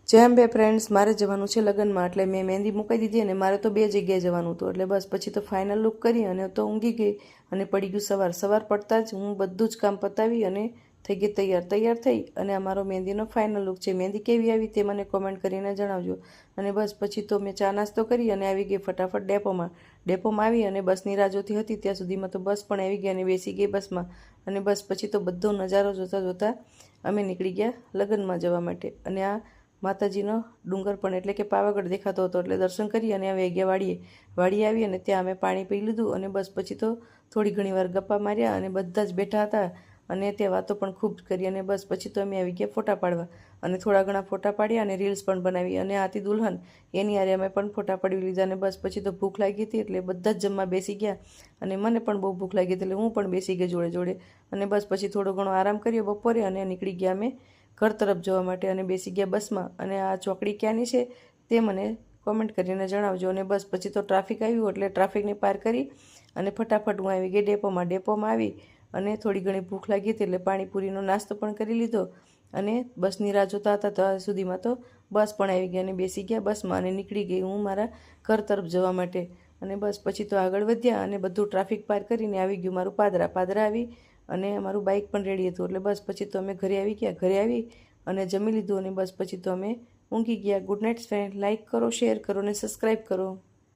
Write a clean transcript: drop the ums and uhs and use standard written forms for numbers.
જેમ બે ફ્રેન્ડ્સ મારે જવાનું છે લગ્નમાં, એટલે મેં મહેંદી મૂકી દીધી અને મારે તો 2 જગ્યાએ જવાનું હતું. એટલે બસ પછી તો ફાઇનલ લુક કરી અને તો ઊંઘી ગઈ અને પડી ગયું સવાર પડતા જ હું બધું જ કામ પતાવી અને થઈ ગઈ તૈયાર થઈ અને અમારો મહેંદીનો ફાઇનલ લુક છે. મહેંદી કેવી આવી તે મને કોમેન્ટ કરીને જણાવજો. અને બસ પછી તો મેં ચા નાસ્તો કરી અને આવી ગઈ ફટાફટ ડેપોમાં આવી અને બસની રાહ જોતી હતી. ત્યાં સુધીમાં તો બસ પણ આવી ગઈ અને બેસી ગઈ બસમાં. અને બસ પછી તો બધો નજારો જોતા અમે નીકળી ગયા લગ્નમાં જવા માટે. અને આ માતાજીનો ડુંગર પણ એટલે કે પાવાગઢ દેખાતો હતો. એટલે દર્શન કરી અને આવી ગયા વાડીએ આવી અને ત્યાં અમે પાણી પી લીધું અને બસ પછી તો થોડી ઘણી વાર ગપ્પા માર્યા અને બધા જ બેઠા હતા અને તે વાતો પણ ખૂબ કરી. અને બસ પછી તો અમે આવી ગયા ફોટા પાડવા અને થોડા ઘણા ફોટા પાડ્યા અને રીલ્સ પણ બનાવી. અને આથી દુલ્હન એની હારે અમે પણ ફોટા પાડી લીધા. અને બસ પછી તો ભૂખ લાગી હતી એટલે બધા જ જમવા બેસી ગયા અને મને પણ બહુ ભૂખ લાગી હતી એટલે હું પણ બેસી ગઈ જોડે. અને બસ પછી થોડો ઘણો આરામ કર્યો બપોરે અને નીકળી ગયા અમે ઘર તરફ જવા માટે અને બેસી ગયા બસમાં. અને આ ચોકડી ક્યાંની છે તે મને કોમેન્ટ કરીને જણાવજો. અને બસ પછી તો ટ્રાફિક આવ્યું એટલે ટ્રાફિકને પાર કરી અને ફટાફટ હું આવી ગઈ ડેપોમાં આવી અને થોડી ઘણી ભૂખ લાગી હતી એટલે પાણીપુરીનો નાસ્તો પણ કરી લીધો અને બસની રાહ જોતા હતા. ત્યાં સુધીમાં તો બસ પણ આવી ગઈ અને બેસી ગયા બસમાં અને નીકળી ગઈ હું મારા ઘર તરફ જવા માટે. અને બસ પછી તો આગળ વધ્યા અને બધું ટ્રાફિક પાર કરીને આવી ગયું મારું પાદરા આવી અને મારું બાઇક પણ રેડી હતું. એટલે બસ પછી તો અમે ઘરે આવી અને જમી લીધું અને બસ પછી તો અમે ઊંઘી ગયા. Good night friend. લાઇક કરો, શેર કરો અને સબસ્ક્રાઈબ કરો.